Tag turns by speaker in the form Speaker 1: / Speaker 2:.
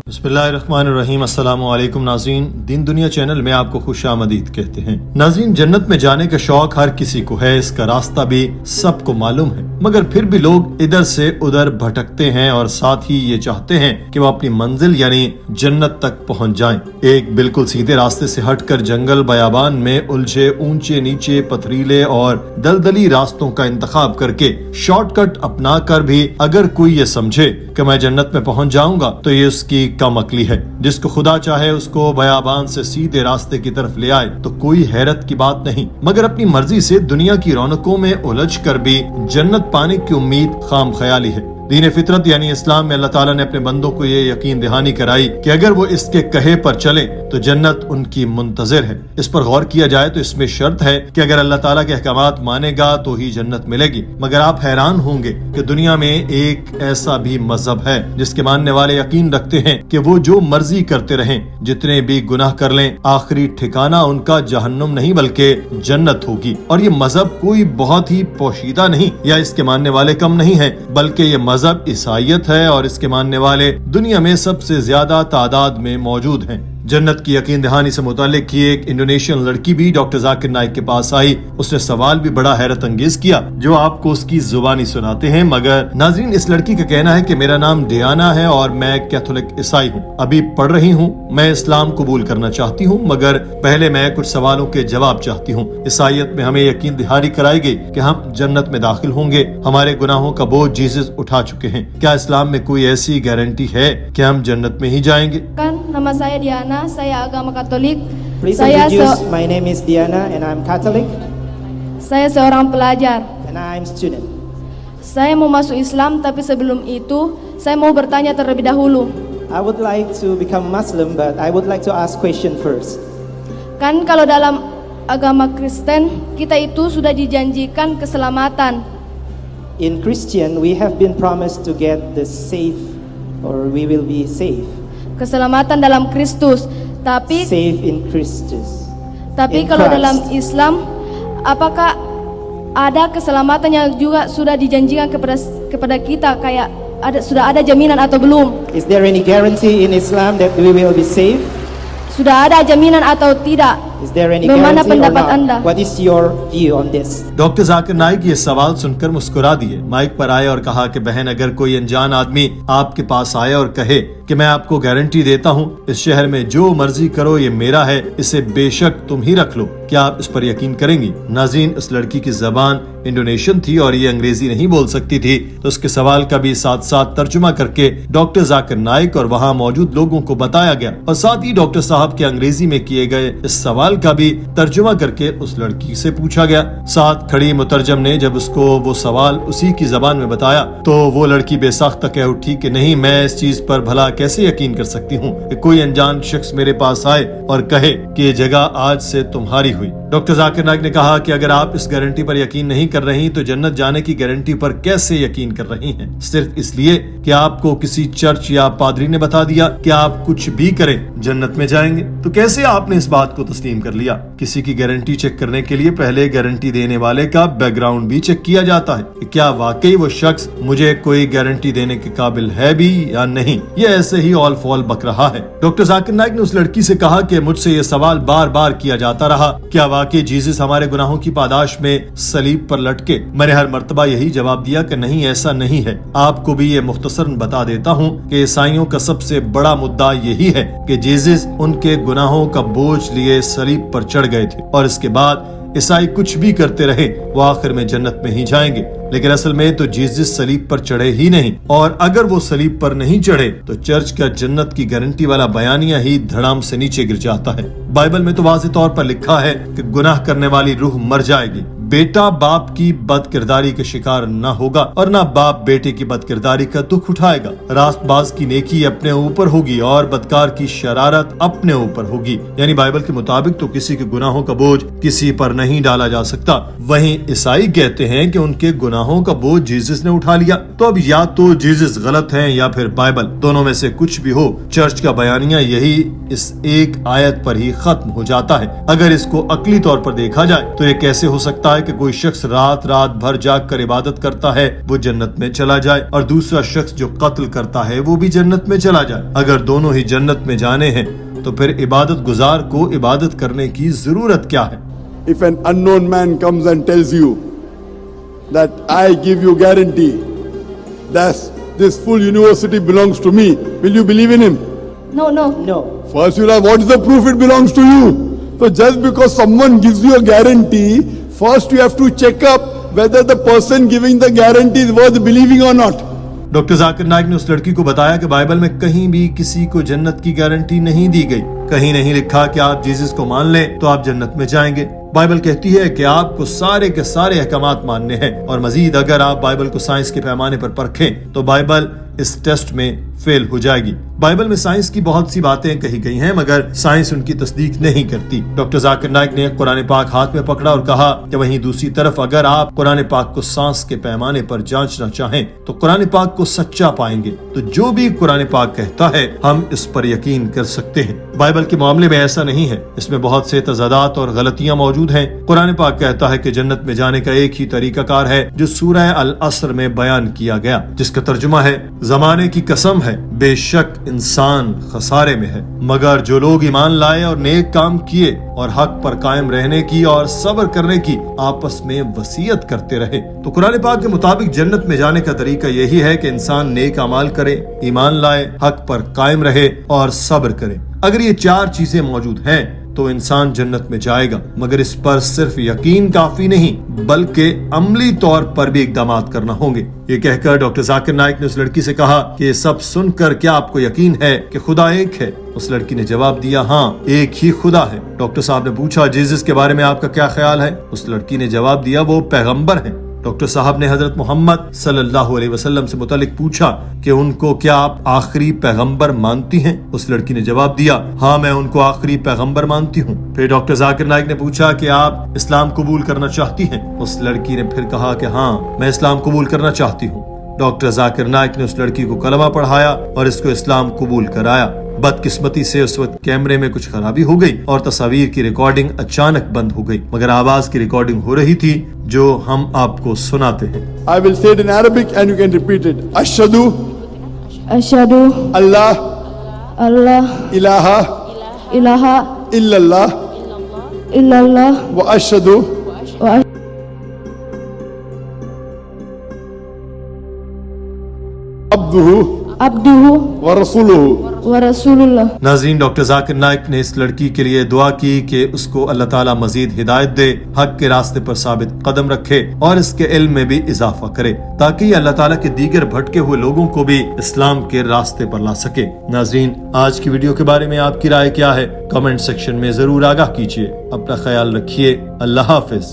Speaker 1: बिस्मिल्लाहिर्रहमानिर्रहीम। अस्सलाम वालेकुम नाज़रीन, दीन दुनिया चैनल में आपको खुश आमदीद कहते हैं। नाज़रीन, जन्नत में जाने का शौक हर किसी को है, इसका रास्ता भी सबको मालूम है, मगर फिर भी लोग इधर से उधर भटकते हैं और साथ ही ये चाहते हैं कि वो अपनी मंजिल यानी जन्नत तक पहुंच जाएं। एक बिल्कुल सीधे रास्ते से हटकर जंगल बयाबान में उलझे ऊंचे नीचे पथरीले और दलदली रास्तों का इंतखाब करके शॉर्टकट अपना कर भी अगर कोई ये समझे कि मैं जन्नत में पहुंच जाऊंगा तो ये उसकी कम अक्ली है। जिसको खुदा चाहे उसको बयाबान से सीधे रास्ते की तरफ ले आए तो कोई हैरत की बात नहीं, मगर अपनी मर्जी से दुनिया की रौनकों में उलझ कर भी जन्नत पाने की उम्मीद खाम ख्याली है। दीन फितरत यानी इस्लाम में अल्लाह ताला ने अपने बंदों को ये यकीन दहानी कराई कि अगर वो इसके कहे पर चले तो जन्नत उनकी मुंतजिर है। इस पर गौर किया जाए तो इसमें शर्त है कि अगर अल्लाह ताला के अहकामात मानेगा तो ही जन्नत मिलेगी। मगर आप हैरान होंगे कि दुनिया में एक ऐसा भी मजहब है जिसके मानने वाले यकीन रखते हैं कि वो जो मर्जी करते रहें, जितने भी गुनाह कर लें, आखिरी ठिकाना उनका जहन्नुम नहीं बल्कि जन्नत होगी। और ये मजहब कोई बहुत ही पोशीदा नहीं या इसके मानने वाले कम नहीं है, बल्कि ये मजहब ईसाईयत है और इसके मानने वाले दुनिया में सबसे ज्यादा तादाद में मौजूद हैं। जन्नत की यकीन दहानी से मुतालिक की एक इंडोनेशियन लड़की भी डॉक्टर जाकिर नाइक के पास आई। उसने सवाल भी बड़ा हैरत अंगेज किया जो आपको उसकी जुबानी सुनाते हैं। मगर नाज़रीन, इस लड़की का कहना है कि मेरा नाम डियाना है और मैं कैथोलिक ईसाई हूँ, अभी पढ़ रही हूँ, मैं इस्लाम कबूल करना चाहती हूँ, मगर पहले मैं कुछ सवालों के जवाब चाहती हूँ। ईसाईयत में हमें यकीन दहानी कराई गई कि हम जन्नत में दाखिल होंगे, हमारे गुनाहों का बोझ जीसस उठा चुके हैं। क्या इस्लाम में कोई ऐसी गारंटी है कि हम जन्नत में ही जाएंगे?
Speaker 2: Nama saya Diana, saya agama Katolik.
Speaker 3: Please introduce. My name is Diana and I'm Catholic.
Speaker 2: Saya seorang pelajar.
Speaker 3: And I'm student.
Speaker 2: Saya mau masuk Islam, tapi sebelum itu saya mau bertanya terlebih dahulu.
Speaker 3: I would like to become Muslim, but I would like to ask question first.
Speaker 2: Kan kalau dalam agama Kristen kita itu sudah dijanjikan keselamatan.
Speaker 3: In Christian, we have been promised to get the safe, or we will be safe.
Speaker 2: Keselamatan dalam Kristus, tapi
Speaker 3: Safe in Christus.
Speaker 2: Tapi
Speaker 3: in
Speaker 2: kalau
Speaker 3: Christ.
Speaker 2: dalam Islam, apakah ada keselamatan yang juga sudah dijanjikan kepada kita, kayak sudah ada jaminan atau belum?
Speaker 3: Is there any guarantee in Islam that we will be safe?
Speaker 2: Sudah ada jaminan atau tidak?
Speaker 3: Is there any
Speaker 2: Bagaimana
Speaker 3: guarantee or
Speaker 2: pendapat
Speaker 3: not?
Speaker 2: Anda?
Speaker 3: What is your view on this?
Speaker 1: Doctor Zakir Naik ये सवाल सुनकर मुस्कुरा दिए, mic पर आए और कहा कि बहन, अगर कोई अनजान आदमी आपके पास आए और कहे कि मैं आपको गारंटी देता हूँ इस शहर में जो मर्जी करो ये मेरा है, इसे बेशक तुम ही रख लो, क्या आप इस पर यकीन करेंगी? नाज़रीन, इस लड़की की जबान इंडोनेशियन थी और ये अंग्रेजी नहीं बोल सकती थी, तो उसके सवाल का भी साथ साथ तर्जुमा करके डॉक्टर जाकिर नाइक और वहाँ मौजूद लोगों को बताया गया और साथ ही डॉक्टर साहब के अंग्रेजी में किए गए इस सवाल का भी तर्जुमा करके उस लड़की से पूछा गया। साथ खड़ी मुतरजम ने जब उसको वो सवाल उसी की जबान में बताया तो वो लड़की बेसाख्त कह उठी कि नहीं, मैं इस चीज पर भला कैसे यकीन कर सकती हूँ कि कोई अनजान शख्स मेरे पास आए और कहे कि ये जगह आज से तुम्हारी हुई। डॉक्टर जाकिर नाइक ने कहा कि अगर आप इस गारंटी पर यकीन नहीं कर रही तो जन्नत जाने की गारंटी पर कैसे यकीन कर रही हैं? सिर्फ इसलिए कि आपको किसी चर्च या पादरी ने बता दिया कि आप कुछ भी करें जन्नत में जाएंगे, तो कैसे आपने इस बात को तस्लीम कर लिया? किसी की गारंटी चेक करने के लिए पहले गारंटी देने वाले का बैकग्राउंड भी चेक किया जाता है कि क्या वाकई वो शख्स मुझे कोई गारंटी देने के काबिल है भी या नहीं। ये ऐसे ही ऑल फॉल बक रहा है। डॉक्टर जाकिर नाइक ने उस लड़की से कहा कि मुझसे ये सवाल बार बार किया जाता रहा, क्या वाकई जीसस हमारे गुनाहों की पादाश में सलीब पर लटके? मैंने हर मर्तबा यही जवाब दिया कि नहीं, ऐसा नहीं है। आपको भी ये मुख्तसरन बता देता हूँ कि ईसाइयों का सबसे बड़ा मुद्दा यही है कि जीसस उनके गुनाहों का बोझ लिए सलीब पर चढ़ गए थे और इसके बाद ईसाई कुछ भी करते रहे वो आखिर में जन्नत में ही जाएंगे। लेकिन असल में तो जीसस सलीब पर चढ़े ही नहीं, और अगर वो सलीब पर नहीं चढ़े तो चर्च का जन्नत की गारंटी वाला बयानिया ही धड़ाम से नीचे गिर जाता है। बाइबल में तो वाज़ेह तौर पर लिखा है कि गुनाह करने वाली रूह मर जाएगी, बेटा बाप की बदकिरदारी का शिकार न होगा और न बाप बेटे की बदकिरदारी का दुख उठाएगा। रास्तबाज की नेकी अपने ऊपर होगी और बदकार की शरारत अपने ऊपर होगी। यानी बाइबल के मुताबिक तो किसी के गुनाहों का बोझ किसी पर नहीं डाला जा सकता। वहीं ईसाई कहते हैं कि उनके गुनाहों का बोझ जीसस ने उठा लिया। तो अब या तो जीसस गलत है या फिर बाइबल, दोनों में से कुछ भी हो, चर्च का बयानिया यही इस एक आयत पर ही खत्म हो जाता है। अगर इसको अकली तौर पर देखा जाए तो ये कैसे हो सकता है ہے کہ کوئی شخص رات بھر جاگ کر عبادت کرتا ہے وہ جنت میں چلا جائے اور دوسرا شخص جو قتل کرتا ہے وہ بھی جنت میں چلا جائے۔ اگر دونوں ہی جنت میں جانے ہیں تو پھر عبادت گزار کو عبادت کرنے کی ضرورت کیا ہے؟
Speaker 4: If an unknown man comes and tells you that I give you guarantee that this full university belongs to me, will you believe in him?
Speaker 2: No.
Speaker 3: No.
Speaker 4: First you'll have, what is the proof it belongs to you? So just because someone gives you a guarantee, first you have to check up whether the person giving the guarantee is worth believing or not.
Speaker 1: Doctor Zakir Naik نے اس لڑکی کو بتایا کہ Bible میں کہیں بھی کسی کو جنت کی گارنٹی نہیں دی گئی، کہیں نہیں لکھا کہ آپ جیسس کو مان لیں تو آپ جنت میں جائیں گے۔ بائبل کہتی ہے کہ آپ کو سارے کے سارے احکامات ماننے ہیں، اور مزید اگر آپ بائبل کو سائنس کے پیمانے پر پرکھیں تو بائبل اس ٹیسٹ میں فیل ہو جائے گی۔ بائبل میں سائنس کی بہت سی باتیں کہی گئی ہیں مگر سائنس ان کی تصدیق نہیں کرتی۔ ڈاکٹر ذاکر نائک نے قرآن پاک ہاتھ میں پکڑا اور کہا کہ وہیں دوسری طرف اگر آپ قرآن پاک کو سانس کے پیمانے پر جانچنا چاہیں تو قرآن پاک کو سچا پائیں گے، تو جو بھی قرآن پاک کہتا ہے ہم اس پر یقین کر سکتے ہیں۔ بائبل کے معاملے میں ایسا نہیں ہے، اس میں بہت سے تضادات اور غلطیاں موجود ہیں۔ قرآن پاک کہتا ہے کہ جنت میں جانے کا ایک ہی طریقہ کار ہے جو سورہ العصر میں بیان کیا گیا، جس کا ترجمہ ہے زمانے کی قسم ہے بے شک انسان خسارے میں ہے، مگر جو لوگ ایمان لائے اور نیک کام کیے اور حق پر قائم رہنے کی اور صبر کرنے کی آپس میں وصیت کرتے رہے۔ تو قرآن پاک کے مطابق جنت میں جانے کا طریقہ یہی ہے کہ انسان نیک اعمال کرے، ایمان لائے، حق پر قائم رہے اور صبر کرے۔ اگر یہ چار چیزیں موجود ہیں تو انسان جنت میں جائے گا، مگر اس پر صرف یقین کافی نہیں بلکہ عملی طور پر بھی اقدامات کرنا ہوں گے۔ یہ کہہ کر ڈاکٹر ذاکر نائک نے اس لڑکی سے کہا کہ یہ سب سن کر کیا آپ کو یقین ہے کہ خدا ایک ہے؟ اس لڑکی نے جواب دیا ہاں ایک ہی خدا ہے۔ ڈاکٹر صاحب نے پوچھا جیسس کے بارے میں آپ کا کیا خیال ہے؟ اس لڑکی نے جواب دیا وہ پیغمبر ہیں۔ ڈاکٹر صاحب نے حضرت محمد صلی اللہ علیہ وسلم سے متعلق پوچھا کہ ان کو کیا آپ آخری پیغمبر مانتی ہیں؟ اس لڑکی نے جواب دیا ہاں میں ان کو آخری پیغمبر مانتی ہوں۔ پھر ڈاکٹر ذاکر نائک نے پوچھا کہ آپ اسلام قبول کرنا چاہتی ہیں؟ اس لڑکی نے پھر کہا کہ ہاں میں اسلام قبول کرنا چاہتی ہوں۔ ڈاکٹر ذاکر نائک نے اس لڑکی کو کلمہ پڑھایا اور اس کو اسلام قبول کرایا۔ بدقسمتی سے اس وقت کیمرے میں کچھ خرابی ہو گئی اور تصاویر کی ریکارڈنگ اچانک بند ہو گئی، مگر آواز کی ریکارڈنگ ہو رہی تھی جو ہم آپ کو سناتے ہیں۔
Speaker 4: I will say it in Arabic and you can repeat it. Ashhadu Allah ilaha illallah wa ashhadu abduhu wa rasuluhu۔
Speaker 1: ناظرین، ڈاکٹر ذاکر نائک نے اس لڑکی کے لیے دعا کی کہ اس کو اللہ تعالیٰ مزید ہدایت دے، حق کے راستے پر ثابت قدم رکھے اور اس کے علم میں بھی اضافہ کرے تاکہ یہ اللہ تعالیٰ کے دیگر بھٹکے ہوئے لوگوں کو بھی اسلام کے راستے پر لا سکے۔ ناظرین، آج کی ویڈیو کے بارے میں آپ کی رائے کیا ہے؟ کمنٹ سیکشن میں ضرور آگاہ کیجیے۔ اپنا خیال رکھیے۔ اللہ حافظ۔